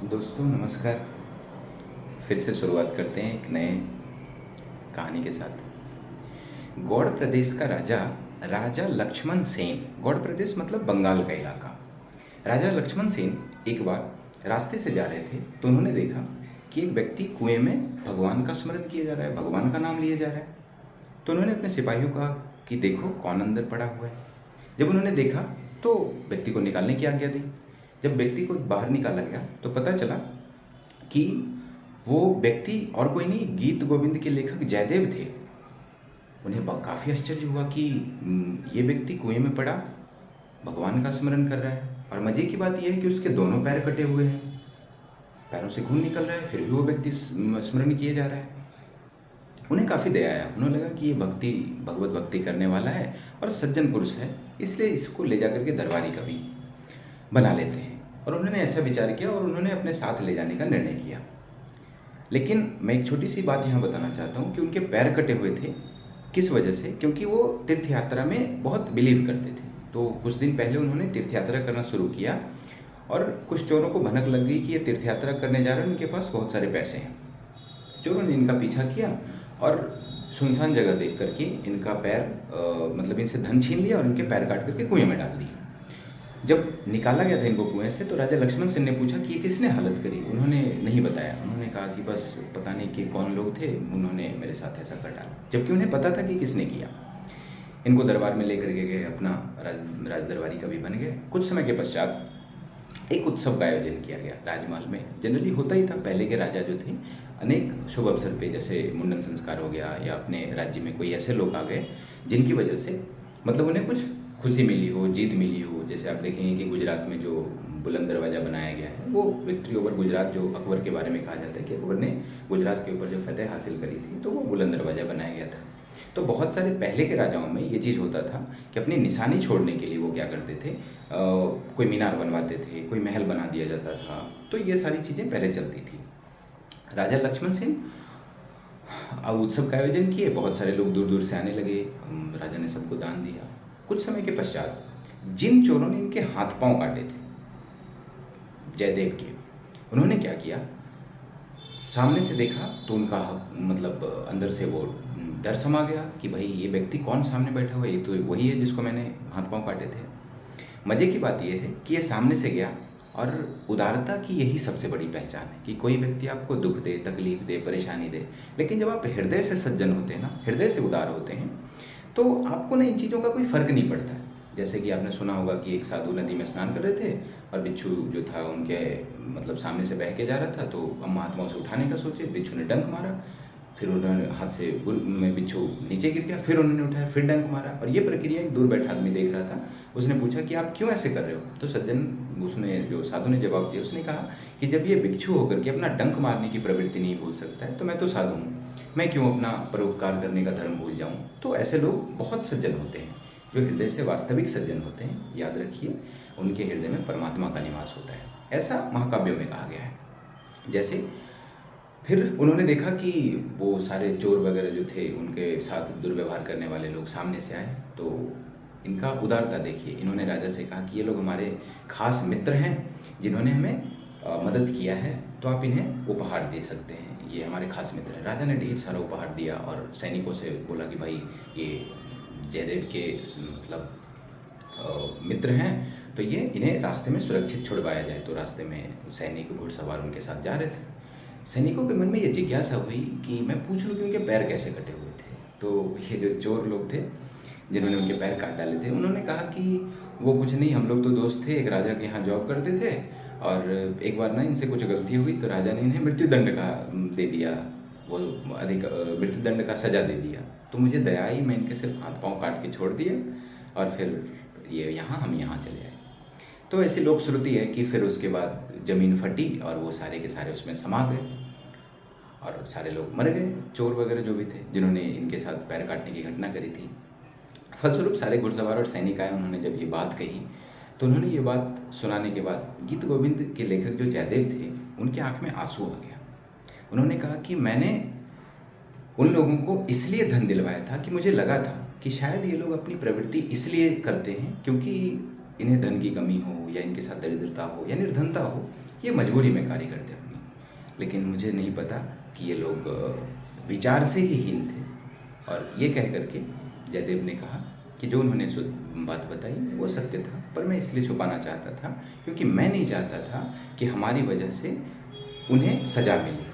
दोस्तों नमस्कार। फिर से शुरुआत करते हैं एक नए कहानी के साथ। गौड़ प्रदेश का राजा राजा लक्ष्मण सेन, गौड़ प्रदेश मतलब बंगाल का इलाका। राजा लक्ष्मण सेन एक बार रास्ते से जा रहे थे तो उन्होंने देखा कि एक व्यक्ति कुएं में भगवान का स्मरण किया जा रहा है, भगवान का नाम लिया जा रहा है। तो उन्होंने अपने सिपाहियों को कहा कि देखो कौन अंदर पड़ा हुआ है। जब उन्होंने देखा तो व्यक्ति को निकालने की आज्ञा दी। जब व्यक्ति को बाहर निकाला गया तो पता चला कि वो व्यक्ति और कोई नहीं, गीत गोविंद के लेखक जयदेव थे। उन्हें काफ़ी आश्चर्य हुआ कि ये व्यक्ति कुएं में पड़ा भगवान का स्मरण कर रहा है। और मज़े की बात यह है कि उसके दोनों पैर कटे हुए हैं, पैरों से खून निकल रहा है, फिर भी वो व्यक्ति स्मरण किए जा रहा है। उन्हें काफ़ी दया आया। उन्हें लगा कि ये भगवत भक्ति करने वाला है और सज्जन पुरुष है, इसलिए इसको ले जाकर के दरबारी कवि बना लेते हैं। और उन्होंने ऐसा विचार किया और उन्होंने अपने साथ ले जाने का निर्णय किया। लेकिन मैं एक छोटी सी बात यहाँ बताना चाहता हूँ कि उनके पैर कटे हुए थे किस वजह से, क्योंकि वो तीर्थ यात्रा में बहुत बिलीव करते थे। तो कुछ दिन पहले उन्होंने तीर्थ यात्रा करना शुरू किया और कुछ चोरों को भनक लग गई कि ये तीर्थ यात्रा करने जा रहे हैं, उनके पास बहुत सारे पैसे हैं। चोरों ने इनका पीछा किया और सुनसान जगह देख करके इनका पैर मतलब इनसे धन छीन लिया और इनके पैर काट करके कुएं में डाल दिया। जब निकाला गया था इनको कुएं से तो राजा लक्ष्मण सेन ने पूछा कि ये किसने हालत करी। उन्होंने नहीं बताया। उन्होंने कहा कि बस पता नहीं कि कौन लोग थे, उन्होंने मेरे साथ ऐसा कर डाला, जबकि उन्हें पता था कि किसने किया। इनको दरबार में लेकर के गए, अपना राज दरबारी कवि बन गए। कुछ समय के पश्चात एक उत्सव का आयोजन किया गया राजमहल में। जनरली होता ही था, पहले के राजा जो थे अनेक शुभ अवसर पे, जैसे मुंडन संस्कार हो गया या अपने राज्य में कोई ऐसे लोग आ गए जिनकी वजह से मतलब उन्हें कुछ खुशी मिली हो, जीत मिली हो। जैसे आप देखेंगे कि गुजरात में जो बुलंद दरवाज़ा बनाया गया है वो विक्ट्री ओवर गुजरात, जो अकबर के बारे में कहा जाता है कि अकबर ने गुजरात के ऊपर जो फतेह हासिल करी थी तो वो बुलंद दरवाज़ा बनाया गया था। तो बहुत सारे पहले के राजाओं में ये चीज़ होता था कि अपनी निशानी छोड़ने के लिए वो क्या करते थे, कोई मीनार बनवाते थे, कोई महल बना दिया जाता था। तो ये सारी चीज़ें पहले चलती थी। राजा लक्ष्मण सिंह उत्सव का आयोजन किए, बहुत सारे लोग दूर दूर से आने लगे। राजा ने सबको दान दिया। कुछ समय के पश्चात जिन चोरों ने इनके हाथ पांव काटे थे जयदेव के, उन्होंने क्या किया, सामने से देखा तो उनका मतलब अंदर से वो डर समा गया कि भाई ये व्यक्ति कौन सामने बैठा हुआ है, ये तो वही है जिसको मैंने हाथ पांव काटे थे। मज़े की बात यह है कि ये सामने से गया और उदारता की यही सबसे बड़ी पहचान है कि कोई व्यक्ति आपको दुख दे, तकलीफ दे, परेशानी दे, लेकिन जब आप हृदय से सज्जन होते हैं ना, हृदय से उदार होते हैं, तो आपको ना इन चीज़ों का कोई फ़र्क नहीं पड़ता है। जैसे कि आपने सुना होगा कि एक साधु नदी में स्नान कर रहे थे और बिच्छू जो था उनके मतलब सामने से बह के जा रहा था, तो हम महात्माओं से उठाने का सोचे, बिच्छू ने डंक मारा, फिर उन्होंने हाथ से में बिच्छू नीचे गिर गया, फिर उन्होंने उठाया, फिर डंक मारा। और ये प्रक्रिया एक दूर बैठा आदमी देख रहा था। उसने पूछा कि आप क्यों ऐसे कर रहे हो? तो सज्जन, उसने जो साधु ने जवाब दिया, उसने कहा कि जब ये भिक्षु होकर के अपना डंक मारने की प्रवृत्ति नहीं भूल सकता है तो मैं तो साधु हूँ, मैं क्यों अपना परोपकार करने का धर्म भूल जाऊँ। तो ऐसे लोग बहुत सज्जन होते हैं, जो हृदय से वास्तविक सज्जन होते हैं। याद रखिए, उनके हृदय में परमात्मा का निवास होता है, ऐसा महाकाव्यों में कहा गया है। जैसे फिर उन्होंने देखा कि वो सारे चोर वगैरह जो थे, उनके साथ दुर्व्यवहार करने वाले लोग सामने से आए। तो इनका उदारता देखिए, इन्होंने राजा से कहा कि ये लोग हमारे खास मित्र हैं जिन्होंने हमें मदद किया है, तो आप इन्हें उपहार दे सकते हैं, ये हमारे खास मित्र हैं। राजा ने ढेर सारा उपहार दिया और सैनिकों से बोला कि भाई ये जयदेव के मतलब मित्र हैं, तो ये इन्हें रास्ते में सुरक्षित छुड़वाया जाए। तो रास्ते में सैनिक घुड़सवार उनके साथ जा रहे थे। सैनिकों के मन में ये जिज्ञासा हुई कि मैं पूछ लूँ कि उनके पैर कैसे कटे हुए थे। तो ये जो चोर लोग थे जिन्होंने उनके पैर काट डाले थे, उन्होंने कहा कि वो कुछ नहीं, हम लोग तो दोस्त थे, एक राजा के यहाँ जॉब करते थे और एक बार ना इनसे कुछ गलती हुई तो राजा ने इन्हें मृत्युदंड का दे दिया, वो अधिक मृत्युदंड का सज़ा दे दिया। तो मुझे दया आई, मैं इनके सिर्फ हाथ पाँव काट के छोड़ दिए और फिर हम यहाँ चले आए। तो ऐसी लोक श्रुति है कि फिर उसके बाद ज़मीन फटी और वो सारे के सारे उसमें समा गए और सारे लोग मर गए, चोर वगैरह जो भी थे जिन्होंने इनके साथ पैर काटने की घटना करी थी। फलस्वरूप सारे घुड़सवार और सैनिक आए, उन्होंने जब ये बात कही तो उन्होंने ये बात सुनाने के बाद गीत गोविंद के लेखक जो जयदेव थे, उनके आँख में आंसू आ गया। उन्होंने कहा कि मैंने उन लोगों को इसलिए धन दिलवाया था कि मुझे लगा था कि शायद ये लोग अपनी प्रवृत्ति इसलिए करते हैं क्योंकि इन्हें धन की कमी हो या इनके साथ दरिद्रता हो या निर्धनता हो, ये मजबूरी में कार्य करते अपनी। लेकिन मुझे नहीं पता कि ये लोग विचार से ही हीन थे। और ये कह करके जयदेव ने कहा कि जो उन्होंने बात बताई वो सत्य था, पर मैं इसलिए छुपाना चाहता था क्योंकि मैं नहीं चाहता था कि हमारी वजह से उन्हें सज़ा मिले।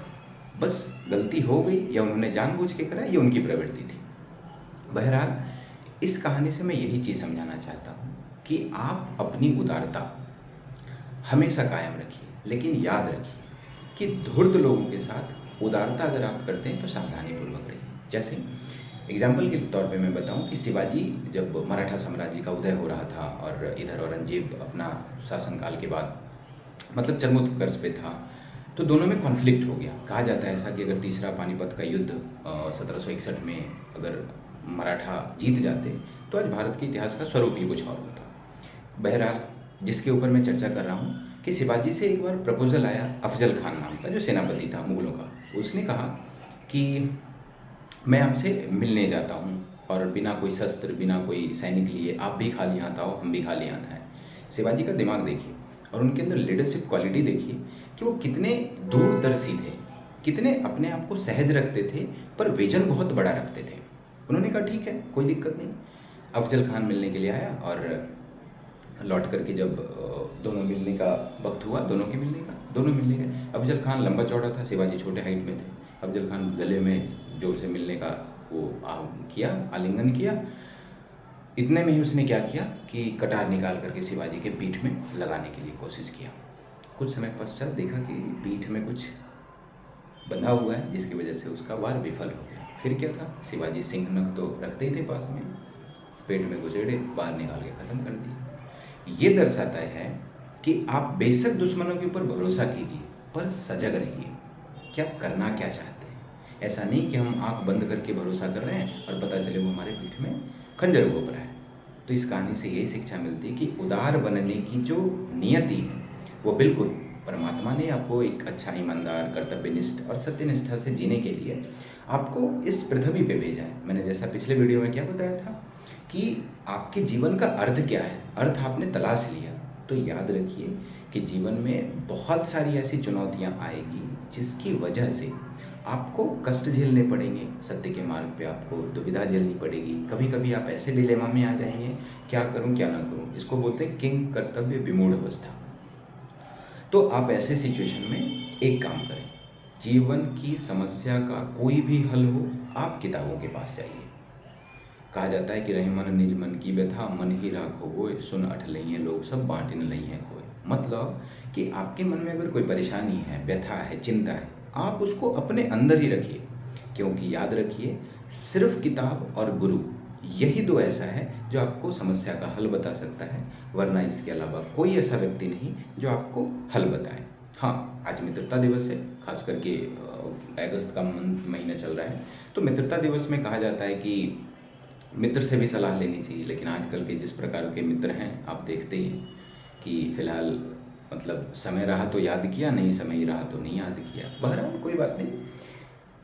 बस गलती हो गई या उन्होंने जानबूझ के करा, ये उनकी प्रवृत्ति थी। बहरहाल इस कहानी से मैं यही चीज़ समझाना चाहता हूँ कि आप अपनी उदारता हमेशा कायम रखिए, लेकिन याद रखिए कि धूर्त लोगों के साथ उदारता अगर आप करते हैं तो सावधानीपूर्वक रहिए। जैसे एग्जाम्पल के तौर पे मैं बताऊं कि शिवाजी जब मराठा साम्राज्य का उदय हो रहा था और इधर औरंगजेब अपना शासनकाल के बाद मतलब चरमोत्कर्ष पे था, तो दोनों में कॉन्फ्लिक्ट हो गया। कहा जाता है ऐसा कि अगर तीसरा पानीपत का युद्ध 1761 में अगर मराठा जीत जाते तो आज भारत के इतिहास का स्वरूप ही कुछ और होता। बहरहाल जिसके ऊपर मैं चर्चा कर रहा हूँ कि शिवाजी से एक बार प्रपोजल आया अफजल खान नाम का जो सेनापति था मुगलों का। उसने कहा कि मैं आपसे मिलने जाता हूँ और बिना कोई शस्त्र बिना कोई सैनिक लिए आप भी खाली हाथ आओ, हम भी खाली हाथ आए। शिवाजी का दिमाग देखिए और उनके अंदर लीडरशिप क्वालिटी देखिए कि वो कितने दूरदर्शी थे, कितने अपने आप को सहज रखते थे पर विजन बहुत बड़ा रखते थे। उन्होंने कहा ठीक है कोई दिक्कत नहीं। अफजल खान मिलने के लिए आया और लौट करके जब दोनों मिलने का वक्त हुआ, दोनों मिलने गए। अफजल खान लंबा चौड़ा था, शिवाजी छोटे हाइट में थे। अफजल खान गले में जोर से मिलने का वो आलिंगन किया। इतने में ही उसने क्या किया कि कटार निकाल करके शिवाजी के पीठ में लगाने के लिए कोशिश किया। कुछ समय पश्चात देखा कि पीठ में कुछ बंधा हुआ है जिसकी वजह से उसका वार विफल हो गया। फिर क्या था, शिवाजी सिंह नख तो रखते ही थे पास में, पेट में घुसेड़े बाहर निकाल के ख़त्म कर दिए। ये दर्शाता है कि आप बेशक दुश्मनों के ऊपर भरोसा कीजिए पर सजग रहिए, क्या करना क्या चाहते हैं। ऐसा नहीं कि हम आंख बंद करके भरोसा कर रहे हैं और पता चले वो हमारे पीठ में खंजर घोंप रहा है। तो इस कहानी से यही शिक्षा मिलती है कि उदार बनने की जो नियति है वो बिल्कुल परमात्मा ने आपको एक अच्छा ईमानदार कर्तव्यनिष्ठ और सत्यनिष्ठा से जीने के लिए आपको इस पृथ्वी पे भेजा है। मैंने जैसा पिछले वीडियो में क्या बताया था कि आपके जीवन का अर्थ क्या है, अर्थ आपने तलाश लिया तो याद रखिए कि जीवन में बहुत सारी ऐसी चुनौतियां आएगी जिसकी वजह से आपको कष्ट झेलने पड़ेंगे। सत्य के मार्ग पे आपको दुविधा झेलनी पड़ेगी। कभी कभी आप ऐसे डिलेमा में आ जाएंगे, क्या करूं क्या ना करूं। इसको बोलते हैं किंग कर्तव्य विमूढ़ अवस्था। तो आप ऐसे सिचुएशन में एक काम करें, जीवन की समस्या का कोई भी हल हो आप किताबों के पास जाइए। कहा जाता है कि रहे मन निज मन की व्यथा, मन ही राखो गोय, सुन अठ लइए लोग सब बांट न लइए कोय। मतलब कि आपके मन में अगर कोई परेशानी है, व्यथा है, चिंता है, आप उसको अपने अंदर ही रखिए। क्योंकि याद रखिए सिर्फ किताब और गुरु यही दो ऐसा है जो आपको समस्या का हल बता सकता है, वरना इसके अलावा कोई ऐसा व्यक्ति नहीं जो आपको हल बताए। हाँ, आज मित्रता दिवस है, खास करके अगस्त का महीना चल रहा है। तो मित्रता दिवस में कहा जाता है कि मित्र से भी सलाह लेनी चाहिए। लेकिन आजकल के जिस प्रकार के मित्र हैं आप देखते ही हैं कि फिलहाल मतलब समय रहा तो याद किया, नहीं समय ही रहा तो नहीं याद किया। बहरहाल कोई बात नहीं,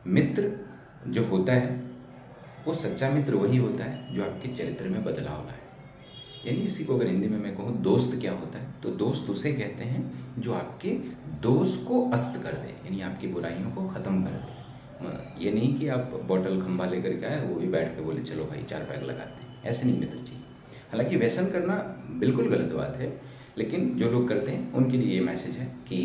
मित्र जो होता है वो सच्चा मित्र वही होता है जो आपके चरित्र में बदलाव लाए। यानी इसी को अगर हिंदी में मैं कहूँ दोस्त क्या होता है, तो दोस्त उसे कहते हैं जो आपके दोष को अस्त कर दे, यानी आपकी बुराइयों को ख़त्म कर दे। ये नहीं कि आप बॉटल खंभा लेकर के आए, वो भी बैठ के बोले चलो भाई 4 पैग लगाते हैं, ऐसे नहीं मित्र चाहिए। हालांकि व्यसन करना बिल्कुल गलत बात है, लेकिन जो लोग करते हैं उनके लिए ये मैसेज है कि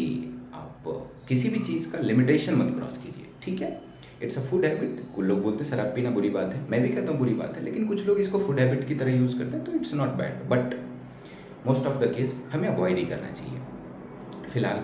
आप किसी भी चीज़ का लिमिटेशन मत क्रॉस कीजिए। ठीक है, इट्स अ फूड हैबिट। कुछ लोग बोलते हैं शराब पीना बुरी बात है, मैं भी कहता हूँ बुरी बात है, लेकिन कुछ लोग इसको फूड हैबिट की तरह यूज़ करते हैं, तो it's not bad, but most of the case हमें अवॉइड ही करना चाहिए। फिलहाल